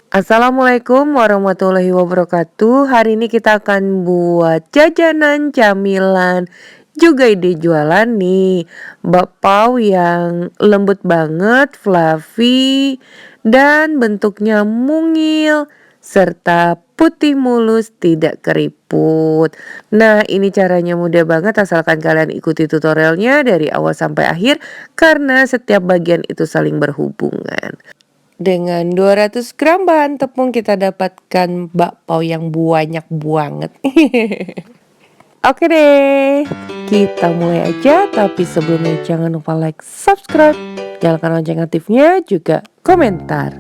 Assalamualaikum warahmatullahi wabarakatuh. Hari ini kita akan buat jajanan, camilan, juga ide jualan nih. Bakpao yang lembut banget, fluffy, dan bentuknya mungil, serta putih mulus, tidak keriput. Nah, ini caranya mudah banget asalkan kalian ikuti tutorialnya dari awal sampai akhir karena setiap bagian itu saling berhubungan. Dengan 200 gram bahan tepung kita dapatkan bakpao yang banyak banget. Oke deh, kita mulai aja. Tapi sebelumnya jangan lupa like, subscribe, nyalakan lonceng aktifnya, juga komentar.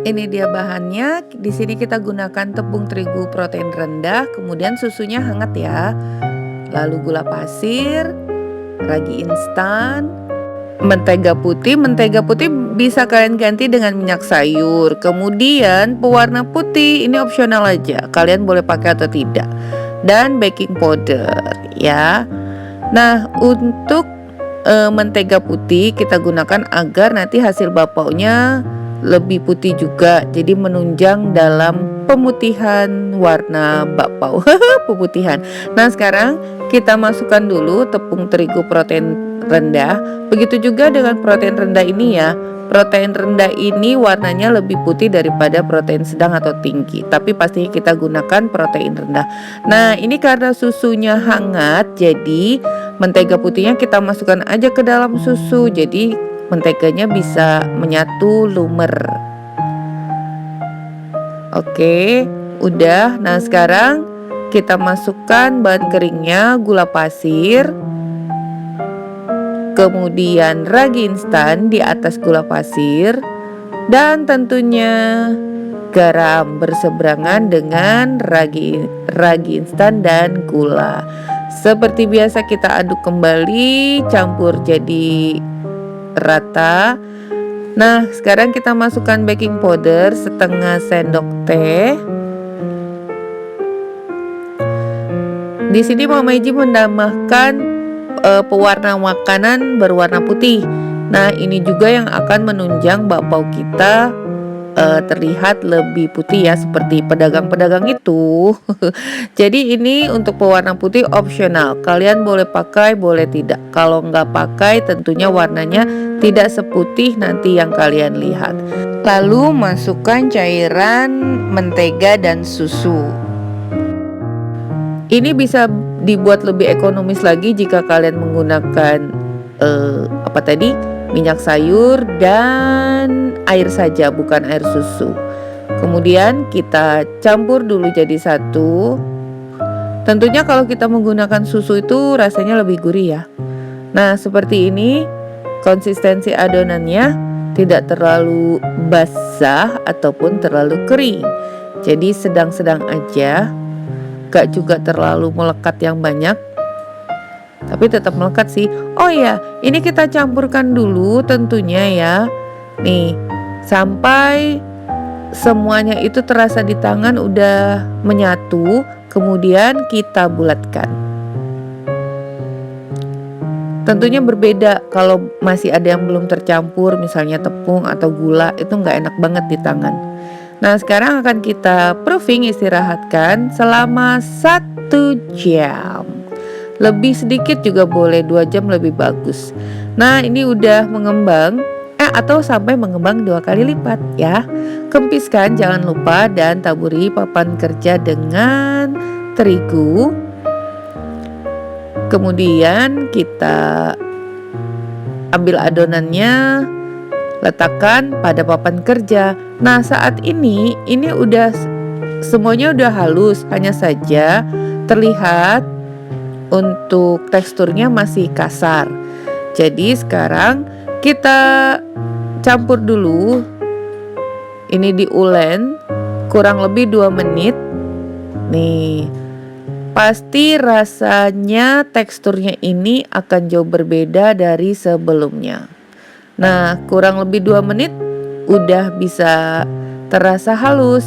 Ini dia bahannya. Di sini kita gunakan tepung terigu protein rendah, kemudian susunya hangat ya. Lalu gula pasir, ragi instan, mentega putih bisa kalian ganti dengan minyak sayur. Kemudian pewarna putih ini opsional aja, kalian boleh pakai atau tidak. Dan baking powder ya. Nah, untuk mentega putih kita gunakan agar nanti hasil bakpaonya lebih putih juga, jadi menunjang dalam pemutihan warna bakpao. Pemutihan. Nah, sekarang kita masukkan dulu tepung terigu protein rendah. Begitu juga dengan protein rendah ini ya. Protein rendah ini warnanya lebih putih daripada protein sedang atau tinggi, tapi pastinya kita gunakan protein rendah. Nah, ini karena susunya hangat, jadi mentega putihnya kita masukkan aja ke dalam susu, jadi menteganya bisa menyatu lumer. Oke, udah. Nah, sekarang kita masukkan bahan keringnya, gula pasir, kemudian ragi instan di atas gula pasir, dan tentunya garam berseberangan dengan ragi instan dan gula. Seperti biasa kita aduk kembali, campur jadi rata. Nah, sekarang kita masukkan baking powder setengah sendok teh. Di sini Mama Iji menambahkan pewarna makanan berwarna putih. Nah, ini juga yang akan menunjang bakpao kita terlihat lebih putih ya, seperti pedagang-pedagang itu. Jadi ini untuk pewarna putih opsional, kalian boleh pakai boleh tidak. Kalau nggak pakai tentunya warnanya tidak seputih nanti yang kalian lihat. Lalu masukkan cairan mentega dan susu. Ini bisa dibuat lebih ekonomis lagi jika kalian menggunakan minyak sayur dan air saja, bukan air susu. Kemudian kita campur dulu jadi satu. Tentunya kalau kita menggunakan susu itu rasanya lebih gurih ya. Nah, seperti ini konsistensi adonannya, tidak terlalu basah ataupun terlalu kering. Jadi sedang-sedang aja, gak juga terlalu melekat yang banyak, tapi tetap melekat sih. Oh ya, ini kita campurkan dulu tentunya ya. Nih, sampai semuanya itu terasa di tangan udah menyatu, kemudian kita bulatkan. Tentunya berbeda kalau masih ada yang belum tercampur, misalnya tepung atau gula, itu nggak enak banget di tangan. Nah, sekarang akan kita proofing, istirahatkan selama 1 jam. Lebih sedikit juga boleh, 2 jam lebih bagus. Nah, ini udah mengembang atau sampai mengembang 2 kali lipat ya. Kempiskan jangan lupa dan taburi papan kerja dengan terigu. Kemudian kita ambil adonannya, letakkan pada papan kerja. Nah, saat ini udah semuanya udah halus, hanya saja terlihat untuk teksturnya masih kasar. Jadi sekarang kita campur dulu. Ini diulen kurang lebih 2 menit. Nih, pasti rasanya teksturnya ini akan jauh berbeda dari sebelumnya. Nah, kurang lebih 2 menit udah bisa terasa halus.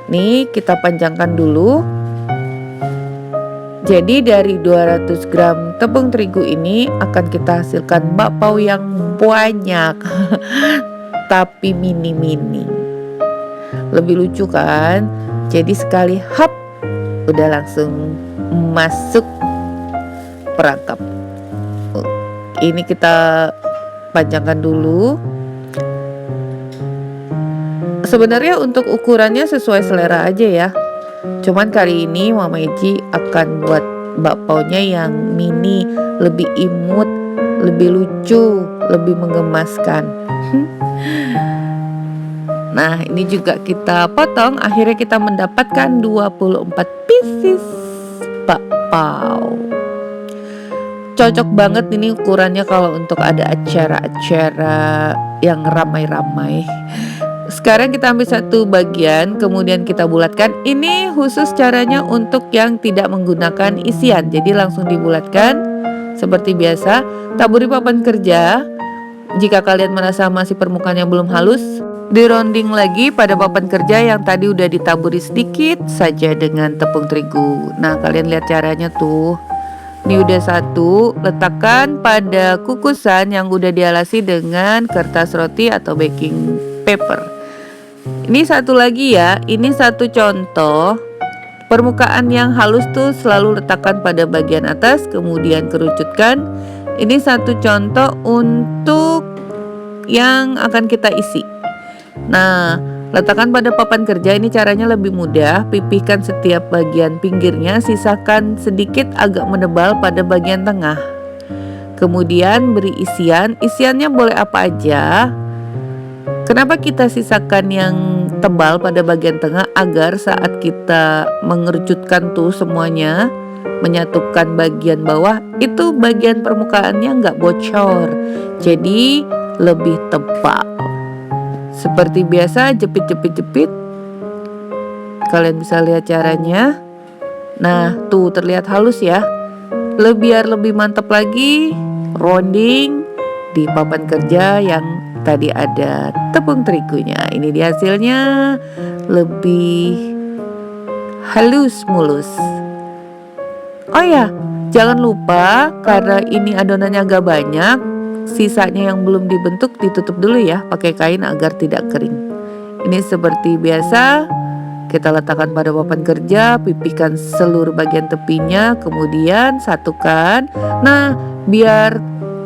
Nih, kita panjangkan dulu. Jadi dari 200 gram tepung terigu ini akan kita hasilkan bakpao yang banyak tapi mini-mini. Lebih lucu kan? Jadi sekali hap udah langsung masuk perangkap. Ini kita panjangkan dulu. Sebenarnya untuk ukurannya sesuai selera aja ya. Cuman kali ini Mama Eji akan buat bakpaunya yang mini, lebih imut, lebih lucu, lebih menggemaskan. Nah, ini juga kita potong. Akhirnya kita mendapatkan 24 pieces bakpao. Cocok banget ini ukurannya kalau untuk ada acara-acara yang ramai-ramai. Sekarang kita ambil satu bagian, kemudian kita bulatkan. Ini khusus caranya untuk yang tidak menggunakan isian. Jadi langsung dibulatkan seperti biasa. Taburi papan kerja. Jika kalian merasa masih permukaannya belum halus, dironding lagi pada papan kerja yang tadi udah ditaburi sedikit saja dengan tepung terigu. Nah, kalian lihat caranya tuh. Ini udah satu, letakkan pada kukusan yang udah dialasi dengan kertas roti atau baking paper. Ini satu lagi ya, ini satu contoh. Permukaan yang halus tuh selalu letakkan pada bagian atas, kemudian kerucutkan. Ini satu contoh untuk yang akan kita isi. Nah, letakkan pada papan kerja, ini caranya lebih mudah. Pipihkan setiap bagian pinggirnya, sisakan sedikit agak menebal pada bagian tengah. Kemudian beri isian, isiannya boleh apa aja. Kenapa kita sisakan yang tebal pada bagian tengah? Agar saat kita mengerucutkan tuh semuanya, menyatukan bagian bawah, itu bagian permukaannya nggak bocor, jadi lebih tebal. Seperti biasa, jepit-jepit-jepit. Kalian bisa lihat caranya. Nah, tuh terlihat halus ya. Biar lebih mantap lagi, rounding di papan kerja yang tadi ada tepung terigunya. Ini dia hasilnya, lebih halus mulus. Oh ya, jangan lupa karena ini adonannya agak banyak, sisanya yang belum dibentuk ditutup dulu ya pakai kain agar tidak kering. Ini seperti biasa, kita letakkan pada papan kerja, pipihkan seluruh bagian tepinya, kemudian satukan. Nah, biar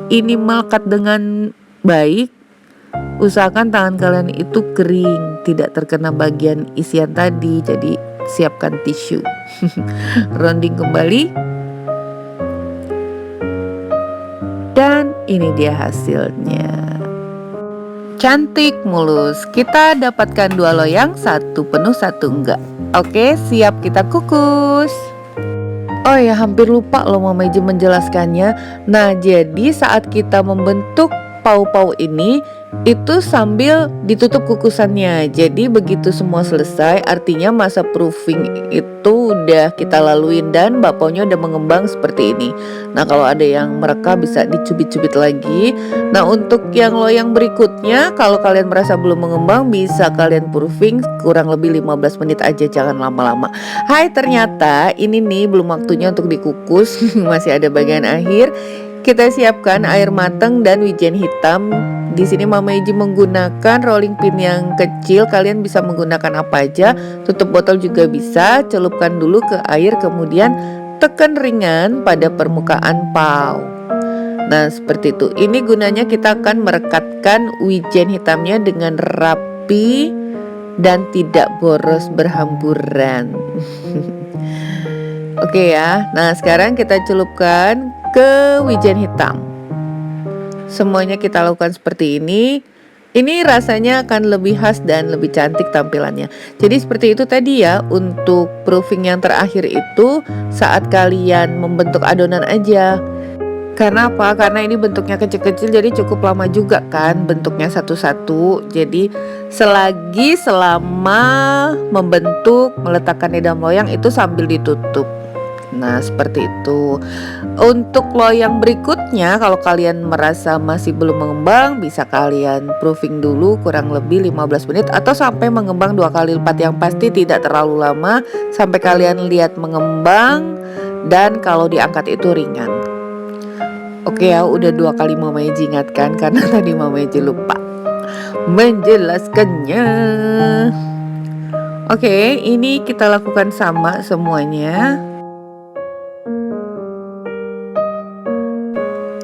ini melekat dengan baik, usahakan tangan kalian itu kering, tidak terkena bagian isian tadi. Jadi siapkan tisu. Rounding kembali. Dan ini dia hasilnya. Cantik mulus. Kita dapatkan 2 loyang, satu penuh satu enggak. Oke, siap kita kukus. Oh ya, hampir lupa loh Mama Eji menjelaskannya. Nah, jadi saat kita membentuk pau-pau ini, itu sambil ditutup kukusannya. Jadi begitu semua selesai, artinya masa proofing itu udah kita laluin dan bakpaunya udah mengembang seperti ini. Nah, kalau ada yang mereka bisa dicubit-cubit lagi. Nah, untuk yang loyang berikutnya, kalau kalian merasa belum mengembang, bisa kalian proofing kurang lebih 15 menit aja, jangan lama-lama. Hai, ternyata ini nih belum waktunya untuk dikukus. Masih ada bagian akhir. Kita siapkan air matang dan wijen hitam. Di sini Mama Eji menggunakan rolling pin yang kecil. Kalian bisa menggunakan apa aja. Tutup botol juga bisa. Celupkan dulu ke air, kemudian tekan ringan pada permukaan pau. Nah, seperti itu. Ini gunanya kita akan merekatkan wijen hitamnya dengan rapi dan tidak boros berhamburan. Oke ya. Nah, sekarang kita celupkan ke wijen hitam. Semuanya kita lakukan seperti ini. Ini rasanya akan lebih khas dan lebih cantik tampilannya. Jadi seperti itu tadi ya. Untuk proofing yang terakhir itu saat kalian membentuk adonan aja. Karena apa? Karena ini bentuknya kecil-kecil, jadi cukup lama juga kan bentuknya satu-satu. Jadi selama membentuk, meletakkan di dalam loyang itu sambil ditutup. Nah, seperti itu. Untuk loyang berikutnya, kalau kalian merasa masih belum mengembang, bisa kalian proofing dulu kurang lebih 15 menit atau sampai mengembang 2 kali lipat. Yang pasti tidak terlalu lama, sampai kalian lihat mengembang dan kalau diangkat itu ringan. Oke ya, udah 2 kali Mama Eji ingatkan karena tadi Mama Eji lupa menjelaskannya. Oke, ini kita lakukan sama semuanya.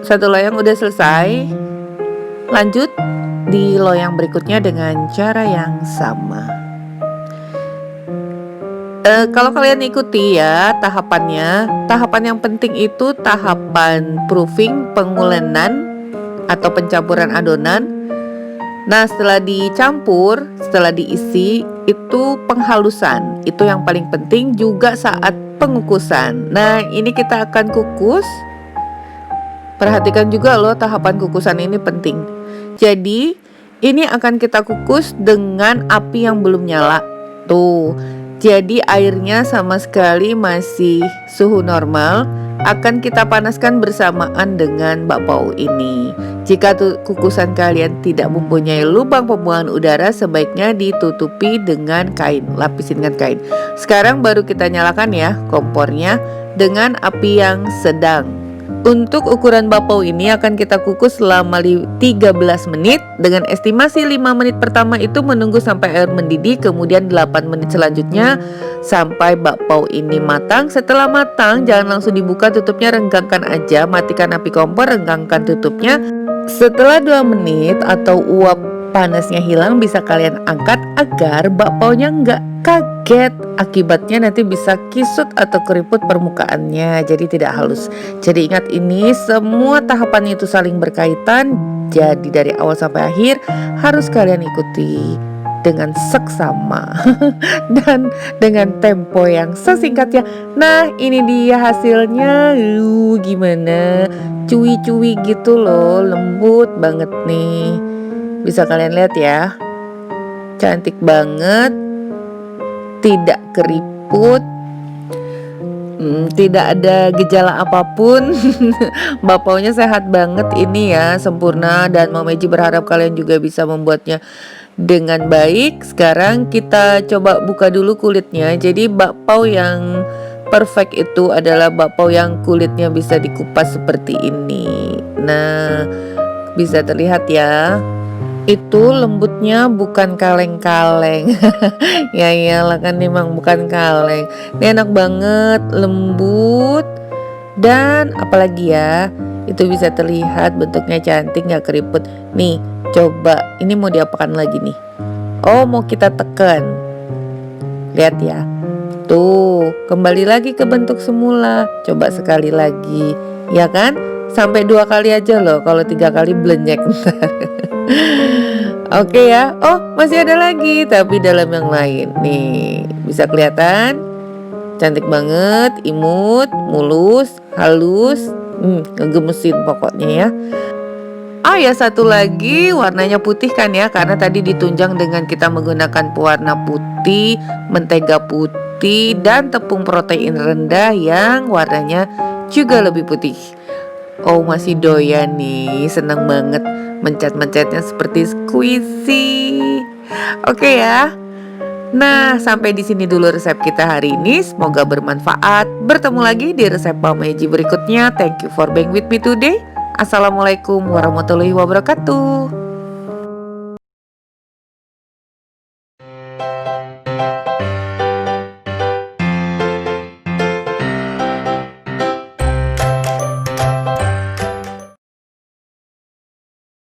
Satu loyang udah selesai. Lanjut di loyang berikutnya dengan cara yang sama. Kalau kalian ikuti ya tahapannya, tahapan yang penting itu tahapan proofing, pengulenan atau pencampuran adonan. Nah, setelah dicampur, setelah diisi, itu penghalusan. Itu yang paling penting juga saat pengukusan. Nah, ini kita akan kukus. Perhatikan juga loh, tahapan kukusan ini penting. Jadi, ini akan kita kukus dengan api yang belum nyala. Tuh. Jadi airnya sama sekali masih suhu normal, akan kita panaskan bersamaan dengan bakpao ini. Jika kukusan kalian tidak mempunyai lubang pembuangan udara, sebaiknya ditutupi dengan kain, lapisin dengan kain. Sekarang baru kita nyalakan ya kompornya dengan api yang sedang. Untuk ukuran bakpao ini akan kita kukus selama 13 menit. Dengan estimasi 5 menit pertama itu menunggu sampai air mendidih. Kemudian 8 menit selanjutnya sampai bakpao ini matang. Setelah matang jangan langsung dibuka tutupnya, renggangkan aja. Matikan api kompor, renggangkan tutupnya. Setelah 2 menit atau uap panasnya hilang, bisa kalian angkat agar bakpaonya nggak kaget. Akibatnya nanti bisa kisut atau keriput permukaannya, jadi tidak halus. Jadi ingat, ini semua tahapan itu saling berkaitan. Jadi dari awal sampai akhir harus kalian ikuti dengan seksama dan dengan tempo yang sesingkatnya. Nah, ini dia hasilnya. Gimana? Cuy-cuy gitu loh, lembut banget nih. Bisa kalian lihat ya, cantik banget, tidak keriput, tidak ada gejala apapun. Bakpaonya sehat banget ini ya, sempurna. Dan Mama Meji berharap kalian juga bisa membuatnya dengan baik. Sekarang kita coba buka dulu kulitnya. Jadi bakpao yang perfect itu adalah bakpao yang kulitnya bisa dikupas seperti ini. Nah, bisa terlihat ya, itu lembutnya bukan kaleng-kaleng. Ya iyalah kan, memang bukan kaleng. Ini enak banget, lembut. Dan apalagi ya, itu bisa terlihat bentuknya cantik, gak keriput. Nih, coba, ini mau diapakan lagi nih? Oh, mau kita tekan. Lihat ya. Tuh, kembali lagi ke bentuk semula. Coba sekali lagi, ya kan? Sampai 2 kali aja loh, kalau 3 kali blenyek ntar. Oke ya. Oh, masih ada lagi tapi dalam yang lain. Nih, bisa kelihatan. Cantik banget, imut, mulus, halus. Ngegemesin pokoknya ya. Oh ya, satu lagi warnanya putih kan ya, karena tadi ditunjang dengan kita menggunakan pewarna putih, mentega putih, dan tepung protein rendah yang warnanya juga lebih putih. Oh, masih doyan nih, senang banget mencet-mencetnya seperti squishy. Oke ya. Nah, sampai di sini dulu resep kita hari ini. Semoga bermanfaat. Bertemu lagi di resep Mama Meji berikutnya. Thank you for being with me today. Assalamualaikum warahmatullahi wabarakatuh.